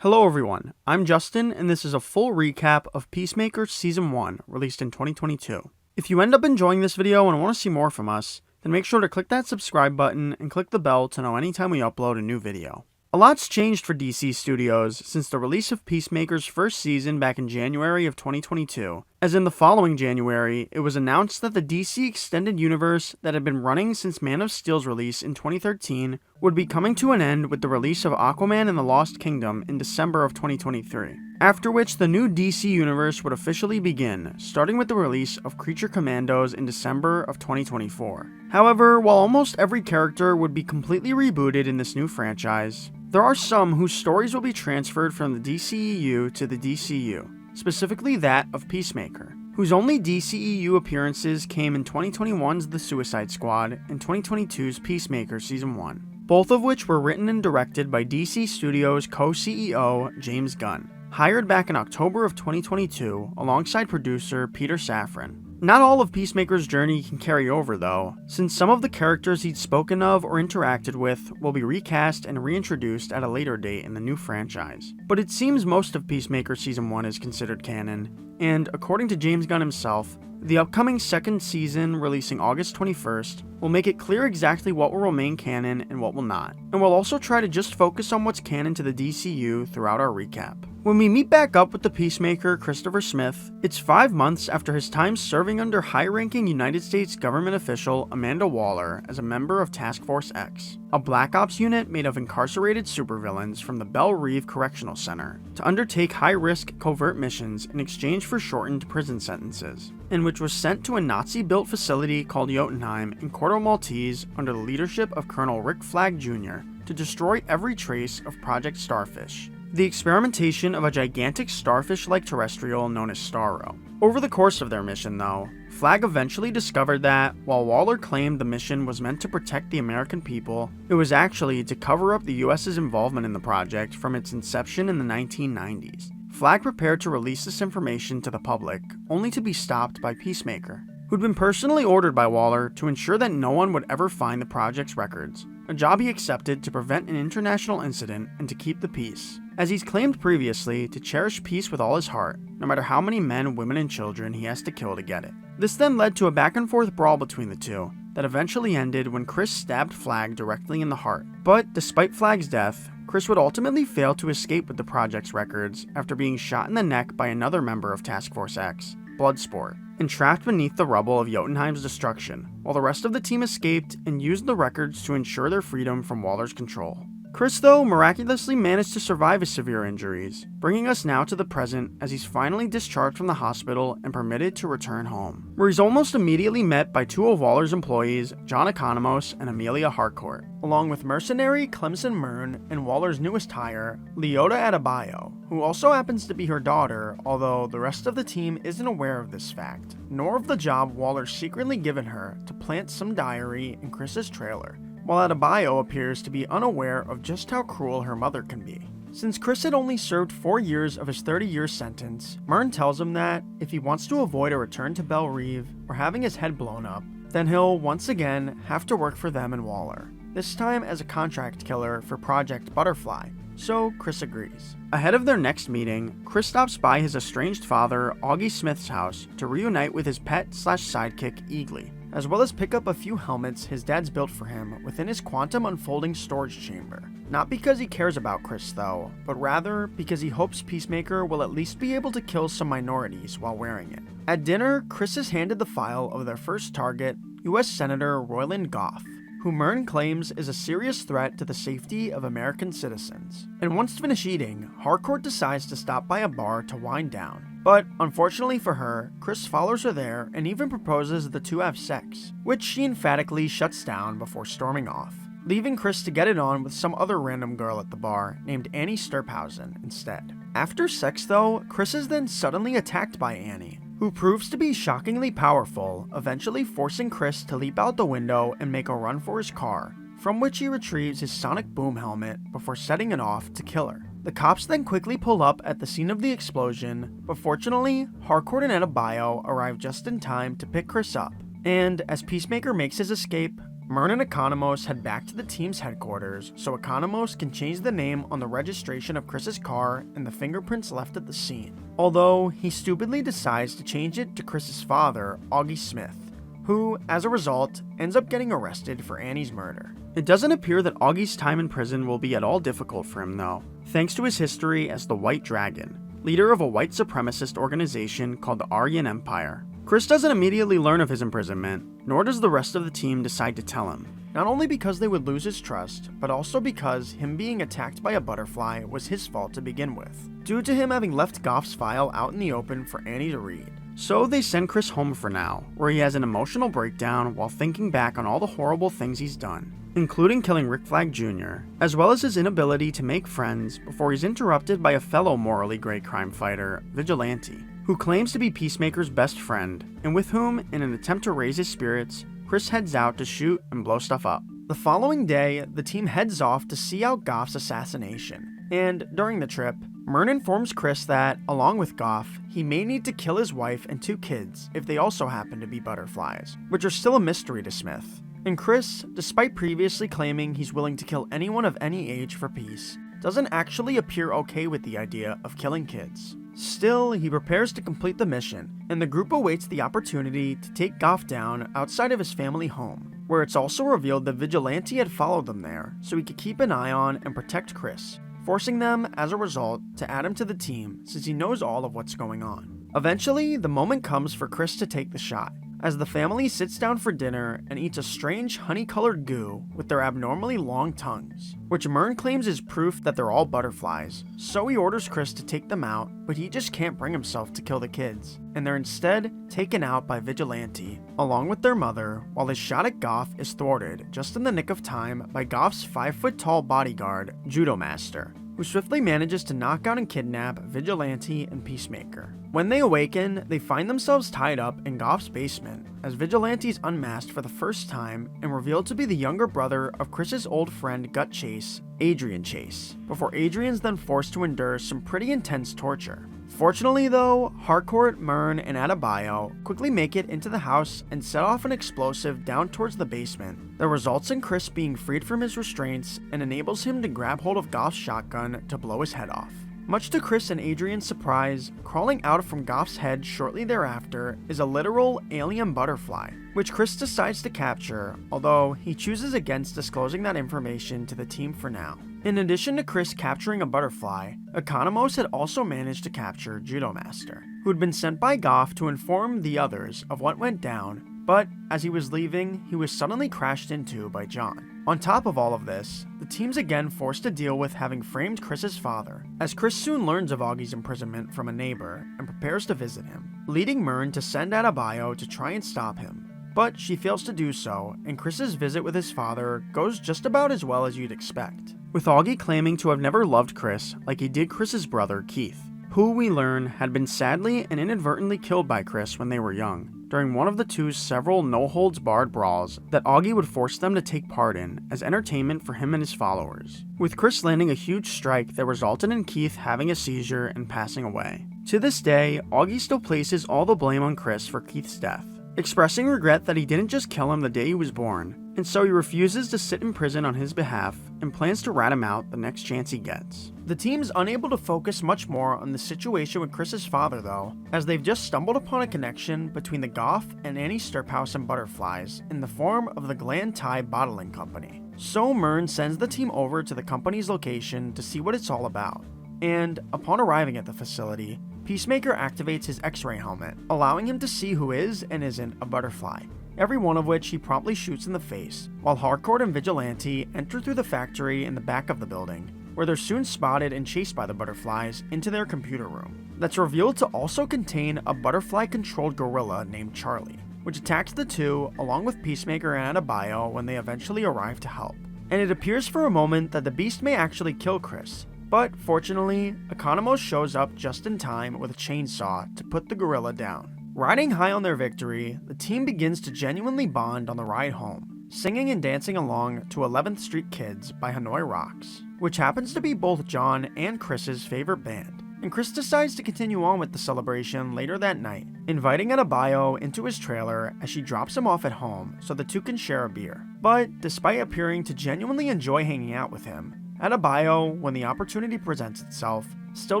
Hello everyone, I'm Justin, and this is a full recap of Peacemaker Season 1, released in 2022. If you end up enjoying this video and want to see more from us, then make sure to click that subscribe button and click the bell to know anytime we upload a new video. A lot's changed for DC Studios since the release of Peacemaker's first season back in January of 2022, as in the following January, it was announced that the DC Extended Universe that had been running since Man of Steel's release in 2013 would be coming to an end with the release of Aquaman and the Lost Kingdom in December of 2023. After which, the new DC Universe would officially begin, starting with the release of Creature Commandos in December of 2024. However, while almost every character would be completely rebooted in this new franchise, there are some whose stories will be transferred from the DCEU to the DCU, specifically that of Peacemaker, whose only DCEU appearances came in 2021's The Suicide Squad and 2022's Peacemaker Season 1, both of which were written and directed by DC Studios co-CEO James Gunn, hired back in October of 2022 alongside producer Peter Safran. Not all of Peacemaker's journey can carry over though, since some of the characters he'd spoken of or interacted with will be recast and reintroduced at a later date in the new franchise. But it seems most of Peacemaker Season 1 is considered canon, and according to James Gunn himself, the upcoming second season, releasing August 21st, will make it clear exactly what will remain canon and what will not, and we'll also try to just focus on what's canon to the DCU throughout our recap. When we meet back up with the Peacemaker, Christopher Smith, it's 5 months after his time serving under high-ranking United States government official Amanda Waller as a member of Task Force X, a Black Ops unit made of incarcerated supervillains from the Belle Reve Correctional Center, to undertake high-risk covert missions in exchange for shortened prison sentences, and which was sent to a Nazi-built facility called Jotunheim in Corto Maltese under the leadership of Colonel Rick Flag Jr. to destroy every trace of Project Starfish, the experimentation of a gigantic starfish-like terrestrial known as Starro. Over the course of their mission though, Flag eventually discovered that, while Waller claimed the mission was meant to protect the American people, it was actually to cover up the US's involvement in the project from its inception in the 1990s. Flag prepared to release this information to the public, only to be stopped by Peacemaker, who'd been personally ordered by Waller to ensure that no one would ever find the project's records, a job he accepted to prevent an international incident and to keep the peace, as he's claimed previously to cherish peace with all his heart, no matter how many men, women, and children he has to kill to get it. This then led to a back-and-forth brawl between the two, that eventually ended when Chris stabbed Flag directly in the heart. But despite Flag's death, Chris would ultimately fail to escape with the project's records after being shot in the neck by another member of Task Force X, Bloodsport, and trapped beneath the rubble of Jotunheim's destruction, while the rest of the team escaped and used the records to ensure their freedom from Waller's control. Chris, though, miraculously managed to survive his severe injuries, bringing us now to the present as he's finally discharged from the hospital and permitted to return home, where he's almost immediately met by two of Waller's employees, John Economos and Amelia Harcourt, along with mercenary Clemson Myrn and Waller's newest hire, Leota Adebayo, who also happens to be her daughter, although the rest of the team isn't aware of this fact, nor of the job Waller's secretly given her to plant some diary in Chris's trailer, while Adebayo appears to be unaware of just how cruel her mother can be. Since Chris had only served 4 years of his 30-year sentence, Myrn tells him that, if he wants to avoid a return to Belle Reve or having his head blown up, then he'll, once again, have to work for them and Waller, this time as a contract killer for Project Butterfly, so Chris agrees. Ahead of their next meeting, Chris stops by his estranged father, Augie Smith's house, to reunite with his pet/sidekick, Eagly, as well as pick up a few helmets his dad's built for him within his quantum unfolding storage chamber. Not because he cares about Chris though, but rather because he hopes Peacemaker will at least be able to kill some minorities while wearing it. At dinner, Chris is handed the file of their first target, US Senator Royland Goff, who Myrn claims is a serious threat to the safety of American citizens. And once finished eating, Harcourt decides to stop by a bar to wind down. But, unfortunately for her, Chris follows her there and even proposes the two have sex, which she emphatically shuts down before storming off, leaving Chris to get it on with some other random girl at the bar named Annie Sturphausen instead. After sex though, Chris is then suddenly attacked by Annie, who proves to be shockingly powerful, eventually forcing Chris to leap out the window and make a run for his car, from which he retrieves his sonic boom helmet before setting it off to kill her. The cops then quickly pull up at the scene of the explosion, but fortunately, Harcourt and Adebayo arrive just in time to pick Chris up, and as Peacemaker makes his escape, Myrn and Economos head back to the team's headquarters so Economos can change the name on the registration of Chris's car and the fingerprints left at the scene. Although, he stupidly decides to change it to Chris's father, Augie Smith, who, as a result, ends up getting arrested for Annie's murder. It doesn't appear that Augie's time in prison will be at all difficult for him though, thanks to his history as the White Dragon, leader of a white supremacist organization called the Aryan Empire. Chris doesn't immediately learn of his imprisonment, nor does the rest of the team decide to tell him, not only because they would lose his trust, but also because him being attacked by a butterfly was his fault to begin with, due to him having left Goff's file out in the open for Annie to read. So they send Chris home for now, where he has an emotional breakdown while thinking back on all the horrible things he's done, including killing Rick Flag Jr., as well as his inability to make friends before he's interrupted by a fellow morally gray crime fighter, Vigilante, who claims to be Peacemaker's best friend, and with whom, in an attempt to raise his spirits, Chris heads out to shoot and blow stuff up. The following day, the team heads off to see out Goff's assassination, and during the trip, Myrn informs Chris that, along with Goff, he may need to kill his wife and 2 kids if they also happen to be butterflies, which are still a mystery to Smith. And Chris, despite previously claiming he's willing to kill anyone of any age for peace, doesn't actually appear okay with the idea of killing kids. Still, he prepares to complete the mission, and the group awaits the opportunity to take Goff down outside of his family home, where it's also revealed that Vigilante had followed them there so he could keep an eye on and protect Chris, forcing them, as a result, to add him to the team since he knows all of what's going on. Eventually, the moment comes for Chris to take the shot, as the family sits down for dinner and eats a strange honey-colored goo with their abnormally long tongues, which Myrn claims is proof that they're all butterflies, so he orders Chris to take them out, but he just can't bring himself to kill the kids, and they're instead taken out by Vigilante, along with their mother, while his shot at Goff is thwarted just in the nick of time by Goff's 5-foot-tall bodyguard, Judo Master, who swiftly manages to knock out and kidnap Vigilante and Peacemaker. When they awaken, they find themselves tied up in Goff's basement, as Vigilante's unmasked for the first time and revealed to be the younger brother of Chris's old friend Gut Chase, Adrian Chase, before Adrian's then forced to endure some pretty intense torture. Fortunately though, Harcourt, Myrn, and Adebayo quickly make it into the house and set off an explosive down towards the basement that results in Chris being freed from his restraints and enables him to grab hold of Goff's shotgun to blow his head off. Much to Chris and Adrian's surprise, crawling out from Goff's head shortly thereafter is a literal alien butterfly, which Chris decides to capture, although he chooses against disclosing that information to the team for now. In addition to Chris capturing a butterfly, Economos had also managed to capture Judo Master, who had been sent by Goff to inform the others of what went down, but as he was leaving, he was suddenly crashed into by John. On top of all of this, the team's again forced to deal with having framed Chris's father, as Chris soon learns of Augie's imprisonment from a neighbor and prepares to visit him, leading Myrn to send Adebayo to try and stop him. But she fails to do so, and Chris's visit with his father goes just about as well as you'd expect, with Augie claiming to have never loved Chris like he did Chris's brother, Keith, who we learn had been sadly and inadvertently killed by Chris when they were young, during one of the two's several no-holds-barred brawls that Augie would force them to take part in as entertainment for him and his followers, with Chris landing a huge strike that resulted in Keith having a seizure and passing away. To this day, Augie still places all the blame on Chris for Keith's death, expressing regret that he didn't just kill him the day he was born, and so he refuses to sit in prison on his behalf and plans to rat him out the next chance he gets. The team's unable to focus much more on the situation with Chris's father though, as they've just stumbled upon a connection between the Goff and Annie Stirphouse and butterflies in the form of the Gland Thai Bottling Company. So Myrn sends the team over to the company's location to see what it's all about, and upon arriving at the facility, Peacemaker activates his X-ray helmet, allowing him to see who is and isn't a butterfly, every one of which he promptly shoots in the face, while Harcourt and Vigilante enter through the factory in the back of the building, where they're soon spotted and chased by the butterflies into their computer room, that's revealed to also contain a butterfly-controlled gorilla named Charlie, which attacks the two along with Peacemaker and Adebayo when they eventually arrive to help. And it appears for a moment that the beast may actually kill Chris, but fortunately, Economos shows up just in time with a chainsaw to put the gorilla down. Riding high on their victory, the team begins to genuinely bond on the ride home, singing and dancing along to 11th Street Kids by Hanoi Rocks, which happens to be both John and Chris's favorite band. And Chris decides to continue on with the celebration later that night, inviting Adebayo into his trailer as she drops him off at home so the two can share a beer. But despite appearing to genuinely enjoy hanging out with him, Adebayo, when the opportunity presents itself, still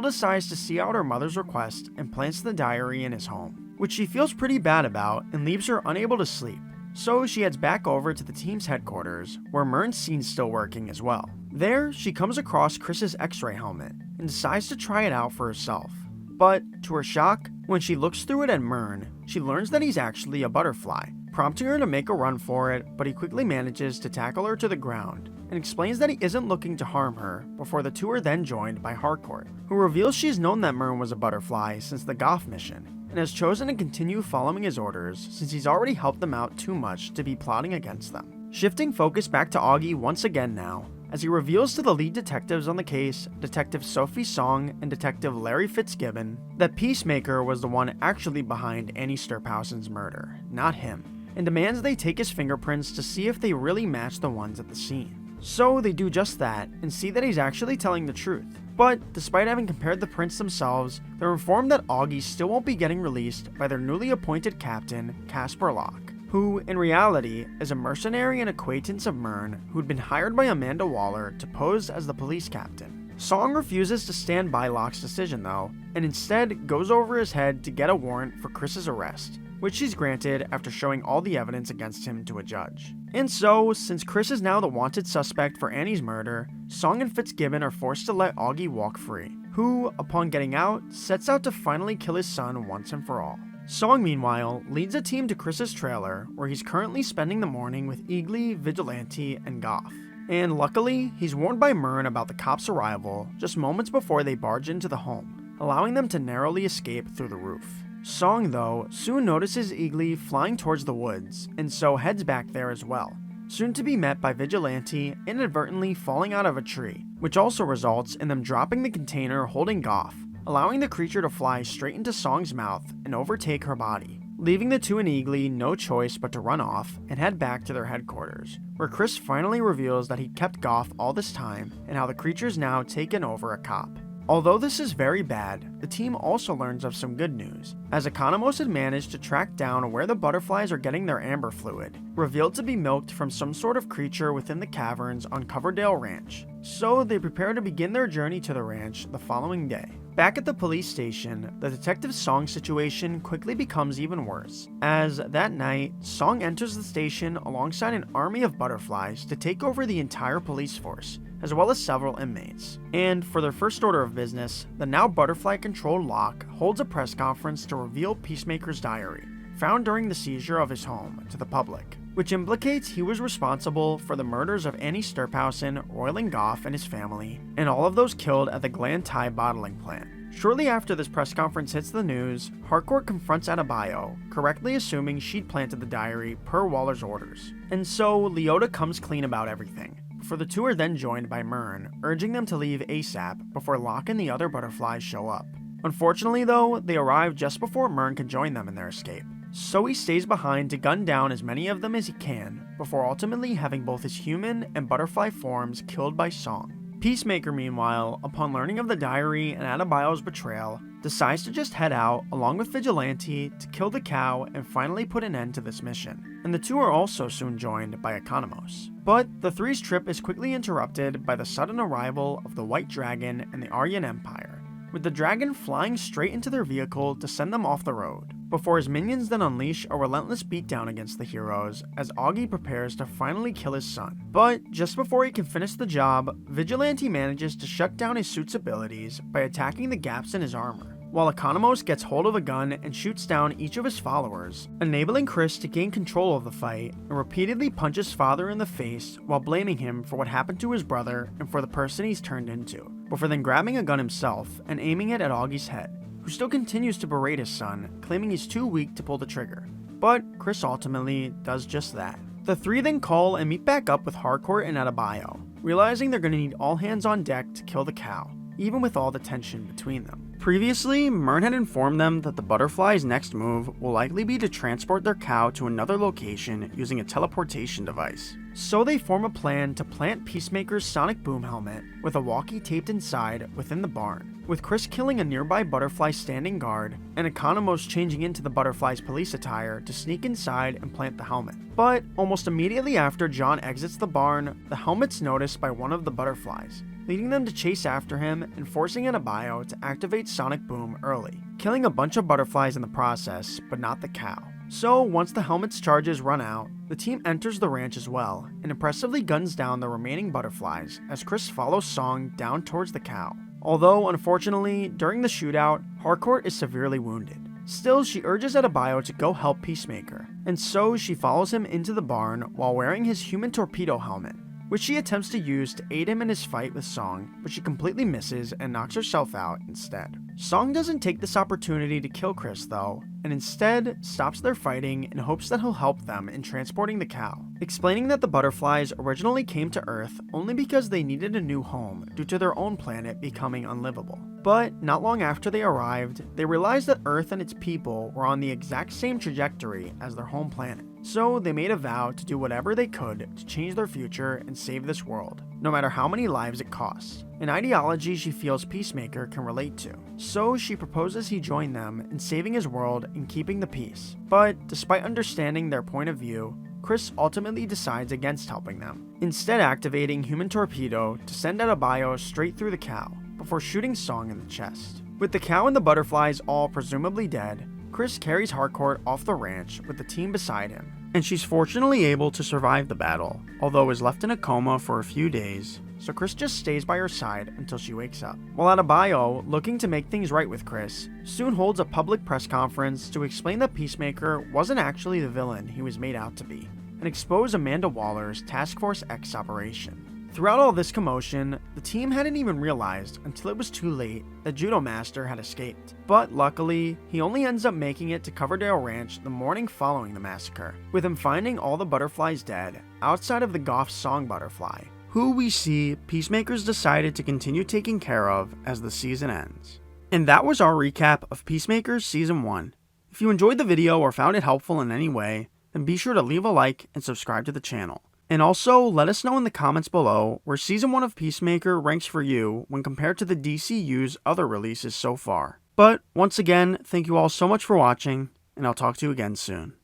decides to see out her mother's request and plants the diary in his home, which she feels pretty bad about and leaves her unable to sleep. So she heads back over to the team's headquarters, where Myrn's scene's still working as well. There, she comes across Chris's X-ray helmet and decides to try it out for herself. But, to her shock, when she looks through it at Myrn, she learns that he's actually a butterfly, prompting her to make a run for it, but he quickly manages to tackle her to the ground and explains that he isn't looking to harm her before the two are then joined by Harcourt, who reveals she's known that Myrn was a butterfly since the Goff mission and has chosen to continue following his orders since he's already helped them out too much to be plotting against them. Shifting focus back to Augie once again now, as he reveals to the lead detectives on the case, Detective Sophie Song and Detective Larry Fitzgibbon, that Peacemaker was the one actually behind Annie Sturphausen's murder, not him, and demands they take his fingerprints to see if they really match the ones at the scene. So they do just that, and see that he's actually telling the truth. But, despite having compared the prints themselves, they're informed that Augie still won't be getting released by their newly appointed captain, Casper Locke, who, in reality, is a mercenary and acquaintance of Myrn who'd been hired by Amanda Waller to pose as the police captain. Song refuses to stand by Locke's decision though, and instead goes over his head to get a warrant for Chris's arrest, which she's granted after showing all the evidence against him to a judge. And so, since Chris is now the wanted suspect for Annie's murder, Song and Fitzgibbon are forced to let Augie walk free, who, upon getting out, sets out to finally kill his son once and for all. Song, meanwhile, leads a team to Chris's trailer, where he's currently spending the morning with Eagly, Vigilante, and Goff. And luckily, he's warned by Myrn about the cops' arrival just moments before they barge into the home, allowing them to narrowly escape through the roof. Song, though, soon notices Eagly flying towards the woods, and so heads back there as well, soon to be met by Vigilante inadvertently falling out of a tree, which also results in them dropping the container holding Goff, allowing the creature to fly straight into Song's mouth and overtake her body, leaving the two and Eagly no choice but to run off and head back to their headquarters, where Chris finally reveals that he kept Goff all this time and how the creature's now taken over a cop. Although this is very bad, the team also learns of some good news, as Economos had managed to track down where the butterflies are getting their amber fluid, revealed to be milked from some sort of creature within the caverns on Coverdale Ranch, so they prepare to begin their journey to the ranch the following day. Back at the police station, the detective Song situation quickly becomes even worse, as that night, Song enters the station alongside an army of butterflies to take over the entire police force, as well as several inmates. And for their first order of business, the now butterfly-controlled Locke holds a press conference to reveal Peacemaker's diary, found during the seizure of his home, to the public, which implicates he was responsible for the murders of Annie Sturphausen, Royland Goff and his family, and all of those killed at the Glen Thai bottling plant. Shortly after this press conference hits the news, Harcourt confronts Adebayo, correctly assuming she'd planted the diary per Waller's orders. And so, Leota comes clean about everything, before the two are then joined by Myrn, urging them to leave ASAP before Locke and the other butterflies show up. Unfortunately though, they arrive just before Myrn can join them in their escape, so he stays behind to gun down as many of them as he can, before ultimately having both his human and butterfly forms killed by Song. Peacemaker, meanwhile, upon learning of the diary and Adebayo's betrayal, decides to just head out, along with Vigilante, to kill the cow and finally put an end to this mission. And the two are also soon joined by Economos. But the three's trip is quickly interrupted by the sudden arrival of the White Dragon and the Aryan Empire, with the dragon flying straight into their vehicle to send them off the road, before his minions then unleash a relentless beatdown against the heroes as Augie prepares to finally kill his son. But just before he can finish the job, Vigilante manages to shut down his suit's abilities by attacking the gaps in his armor, while Economos gets hold of a gun and shoots down each of his followers, enabling Chris to gain control of the fight and repeatedly punch his father in the face while blaming him for what happened to his brother and for the person he's turned into, before then grabbing a gun himself and aiming it at Augie's head, who still continues to berate his son, claiming he's too weak to pull the trigger. But Chris ultimately does just that. The three then call and meet back up with Harcourt and Adebayo, realizing they're going to need all hands on deck to kill the cow, even with all the tension between them. Previously, Myrn had informed them that the butterfly's next move will likely be to transport their cow to another location using a teleportation device. So they form a plan to plant Peacemaker's sonic boom helmet with a walkie taped inside within the barn, with Chris killing a nearby butterfly standing guard and Economos changing into the butterfly's police attire to sneak inside and plant the helmet. But almost immediately after John exits the barn, the helmet's noticed by one of the butterflies, leading them to chase after him and forcing Adebayo to activate Sonic Boom early, killing a bunch of butterflies in the process, but not the cow. So once the helmet's charges run out, the team enters the ranch as well, and impressively guns down the remaining butterflies as Chris follows Song down towards the cow. Although, unfortunately, during the shootout, Harcourt is severely wounded. Still, she urges Adebayo to go help Peacemaker, and so she follows him into the barn while wearing his human torpedo helmet, which she attempts to use to aid him in his fight with Song, but she completely misses and knocks herself out instead. Song doesn't take this opportunity to kill Chris though, and instead stops their fighting in hopes that he'll help them in transporting the cow, explaining that the butterflies originally came to Earth only because they needed a new home due to their own planet becoming unlivable. But not long after they arrived, they realized that Earth and its people were on the exact same trajectory as their home planet. So they made a vow to do whatever they could to change their future and save this world, no matter how many lives it costs, an ideology she feels Peacemaker can relate to. So she proposes he join them in saving his world and keeping the peace. But despite understanding their point of view, Chris ultimately decides against helping them, instead activating Human Torpedo to send Adebayo straight through the cow, before shooting Song in the chest. With the cow and the butterflies all presumably dead, Chris carries Harcourt off the ranch with the team beside him, and she's fortunately able to survive the battle, although is left in a coma for a few days, so Chris just stays by her side until she wakes up. While Adebayo, looking to make things right with Chris, soon holds a public press conference to explain that Peacemaker wasn't actually the villain he was made out to be, and expose Amanda Waller's Task Force X operation. Throughout all this commotion, the team hadn't even realized until it was too late that Judo Master had escaped. But luckily, he only ends up making it to Coverdale Ranch the morning following the massacre, with him finding all the butterflies dead outside of the Goff Song butterfly, who we see Peacemaker's decided to continue taking care of as the season ends. And that was our recap of Peacemaker's Season 1. If you enjoyed the video or found it helpful in any way, then be sure to leave a like and subscribe to the channel. And also, let us know in the comments below where Season 1 of Peacemaker ranks for you when compared to the DCEU's other releases so far. But, once again, thank you all so much for watching, and I'll talk to you again soon.